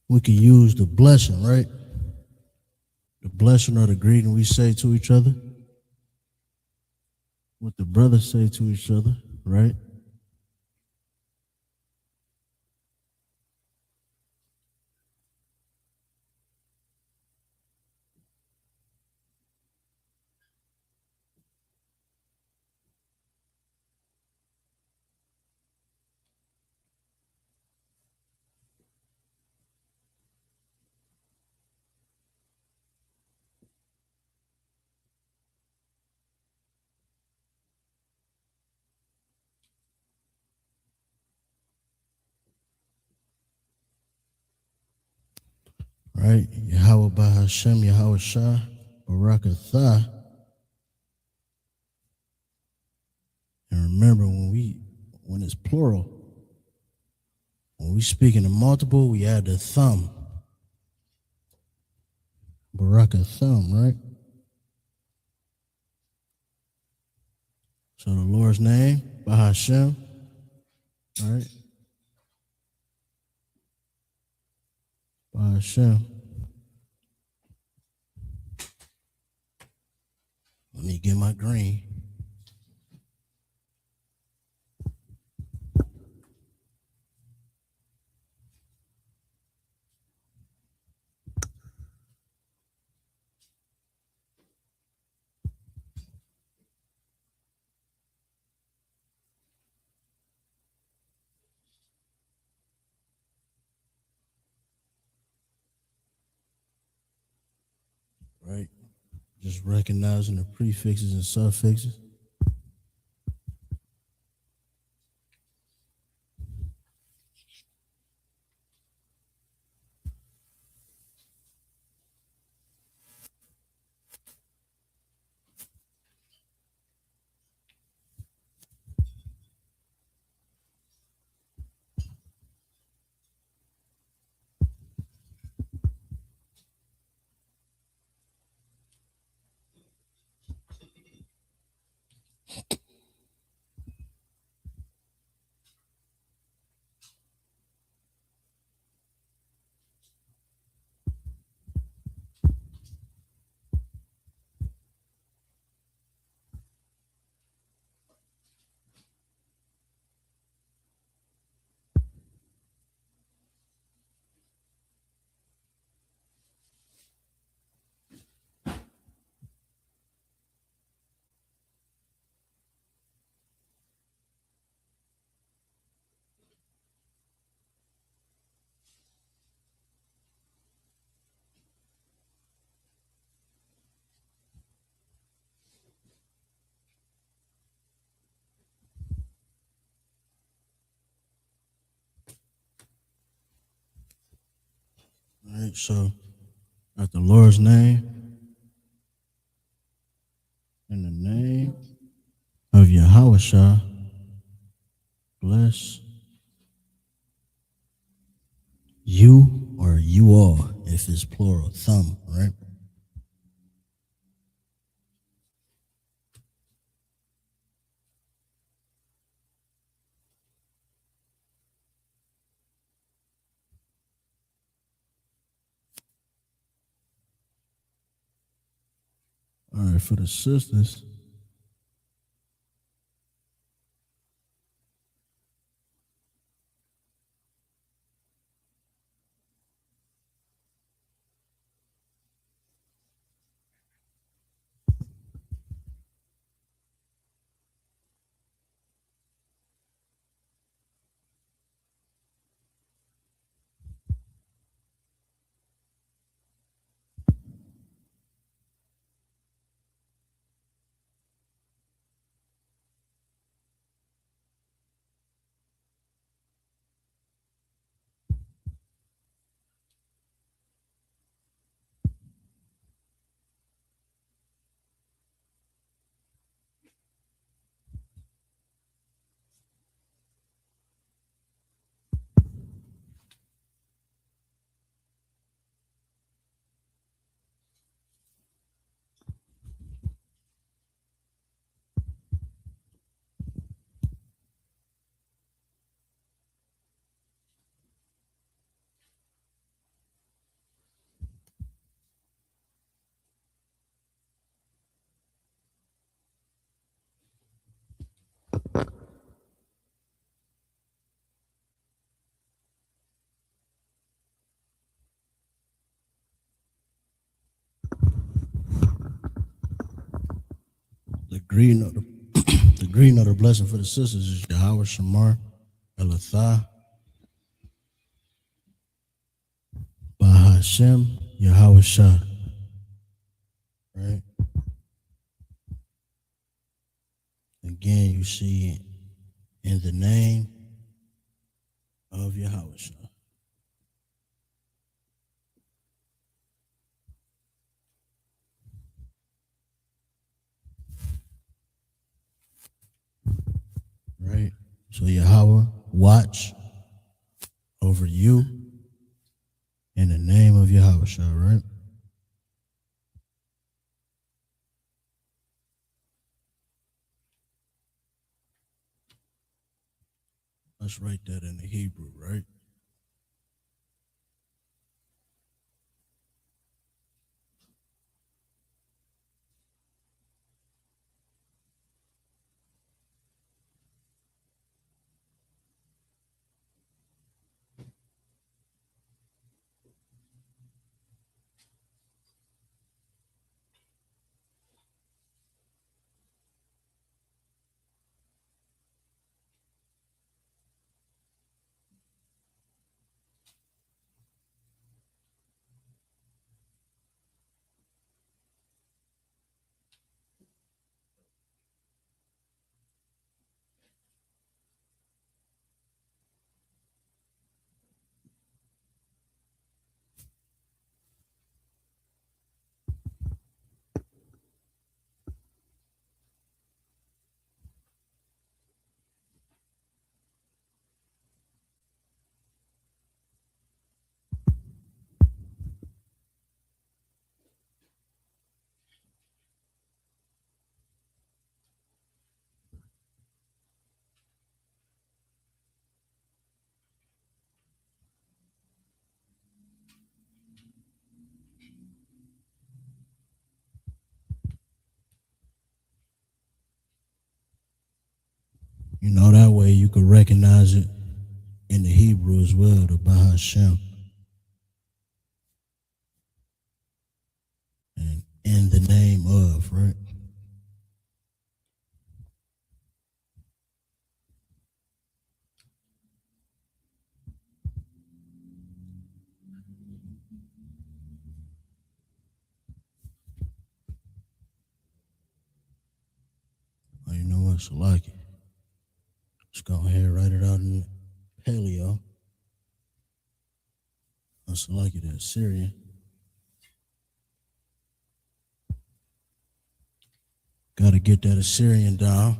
We could use the blessing, right? The blessing or the greeting we say to each other. What the brothers say to each other, right? right? Yahweh Bahashem, Yahweh Shah, Barakatha. And remember, when it's plural, when we speak in the multiple, we add the thumb. Barakathum, right? So the Lord's name, Bahashem, right? Bahashem. Let me get my green. Right? Just recognizing the prefixes and suffixes. All right, so at the Lord's name, in the name of Yahweh, bless you or you all, if it's plural, thumb, right? All right, for the sisters, the green of the the green of the blessing for the sisters is Yahweh Shamar, Elathah, Bahashem, Yahweh Shah. Right? Again, you see in the name of Yahweh Shah. Yahweh watch over you in the name of Yahweh, right? Let's write that in the Hebrew, right? You know, that way you can recognize it in the Hebrew as well, the Bahashem. And in the name of, right? Oh, you know what? Salaki. Let's go ahead and write it out in Paleo. Salaki, the Assyrian. Got to get that Assyrian down.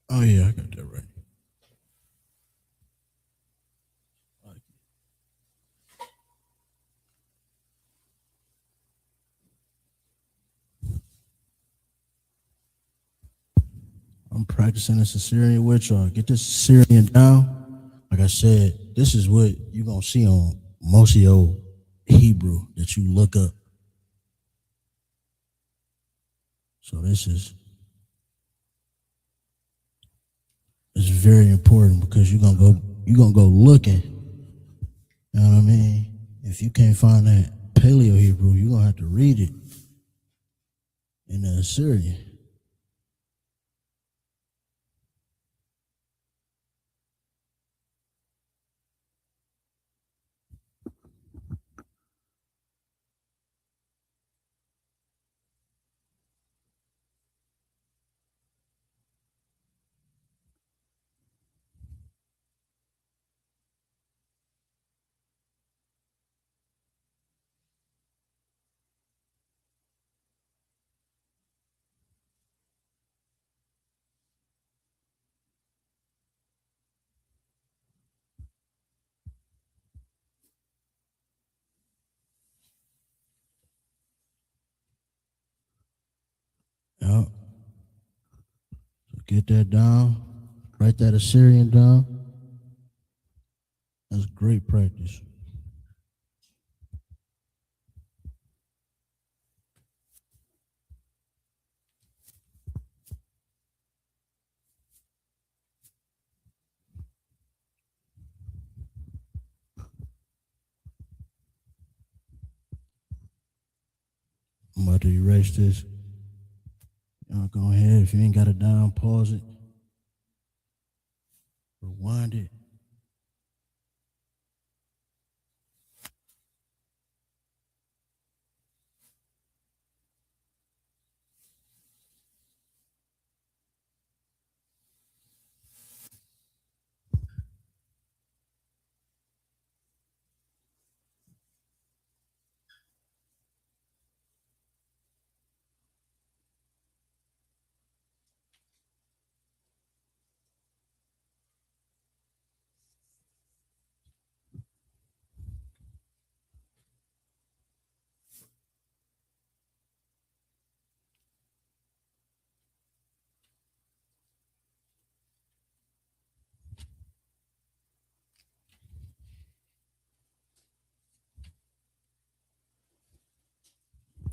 Oh, yeah, I got that right. I'm practicing this Assyrian with y'all. Get this Assyrian down. Like I said, this is what you're going to see on most of your Hebrew that you look up. So this is very important because you're gonna go looking. You know what I mean? If you can't find that Paleo Hebrew, you're gonna have to read it in the Assyrian. Get that down. Write that Assyrian down. That's great practice. I'm about to erase this. Y'all go ahead. If you ain't got it down, pause it. Rewind it.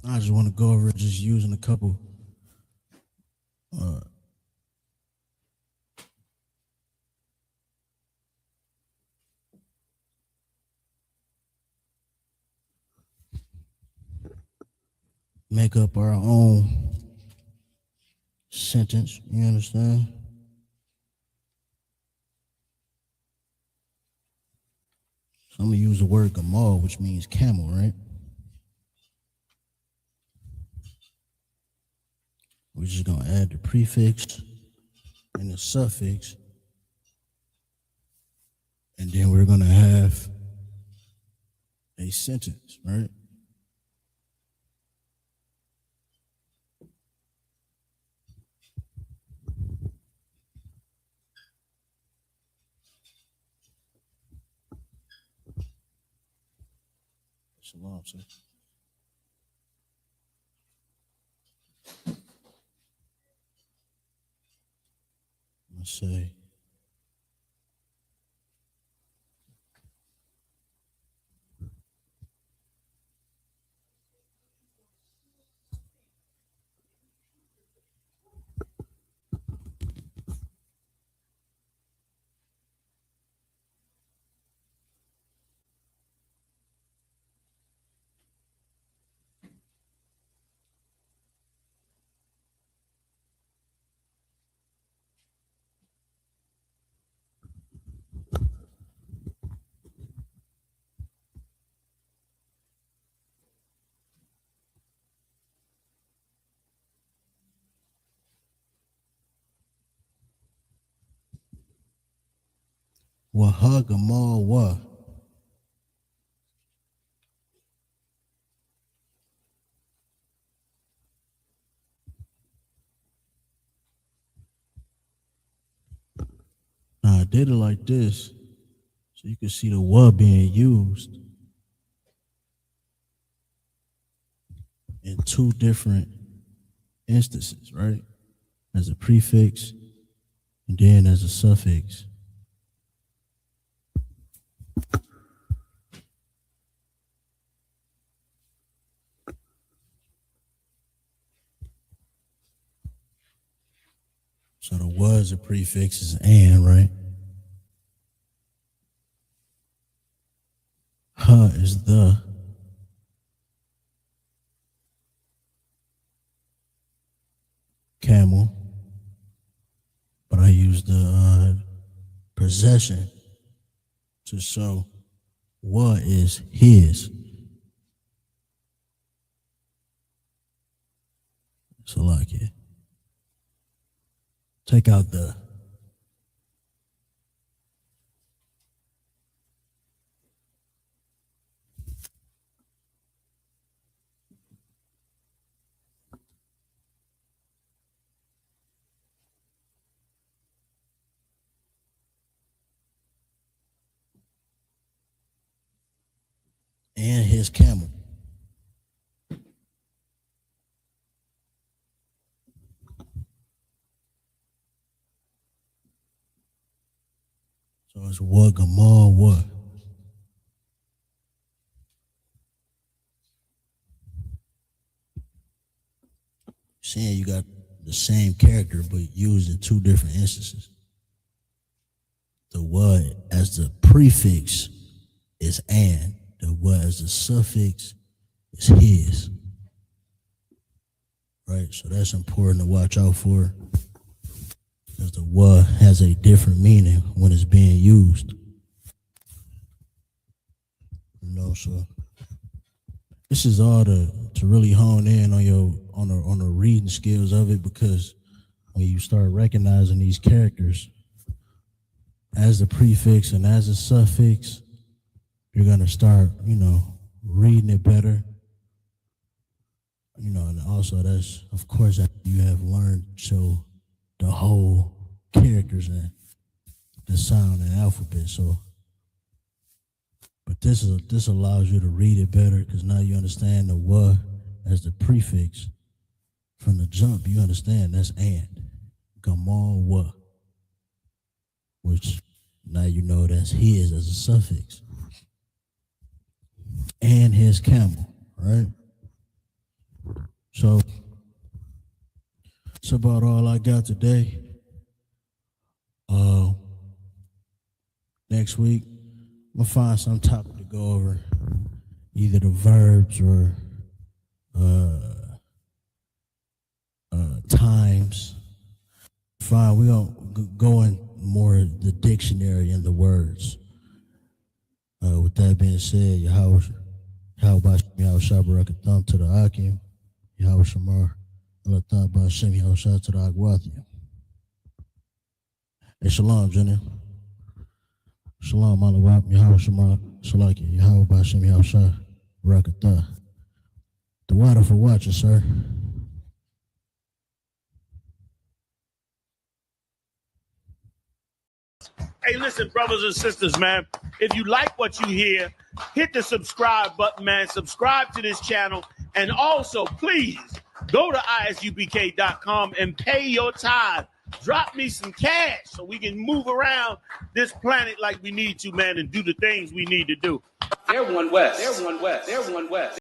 I just want to go over it just using a couple make up our own sentence, you understand? So I'm gonna use the word gamal, which means camel, right? We're just gonna add the prefix and the suffix, and then we're gonna have a sentence, right? Shalom, sir. Let's say Waha gamal wa. Now I did it like this so you can see the wa being used in two different instances, right? As a prefix and then as a suffix. So the was a prefix is and, right? Ha is the. Camel. But I use the possession to show what is his. So like it. Take out the. And his camel. So it's what, Gamal, what? Saying you got the same character but used in two different instances. The what as the prefix is and. The what as the suffix is his. Right? So that's important to watch out for. Because the what has a different meaning when it's being used. You know, so this is all to really hone in on your on the reading skills of it, because when you start recognizing these characters as the prefix and as a suffix, you're gonna start, reading it better. And also that's, of course, after you have learned the whole characters and the sound and alphabet. So, but this allows you to read it better, because now you understand the what as the prefix. From the jump, you understand that's and. Gamal what. Which now you know that's his as a suffix. And his camel, right? So that's about all I got today. Next week, I'm gonna find some topic to go over, either the verbs or times. Fine, we're gonna go in more the dictionary and the words. With that being said, Yahweh Shabarakat to the Akim, Yahweh Shamar, Allah Bashem, Yahweh Shah to the Agwathia. Hey, shalom, Jenny. Shalom, Alawab, Yahweh Shamar, Shalaki, Yahweh Bashem, Yahweh Shah, Barakatah. The water for watching, sir. Hey, listen, brothers and sisters, man. If you like what you hear, hit the subscribe button, man. Subscribe to this channel. And also, please, go to isubk.com and pay your tithe. Drop me some cash so we can move around this planet like we need to, man, and do the things we need to do. They're one West. They're one West. They're one West.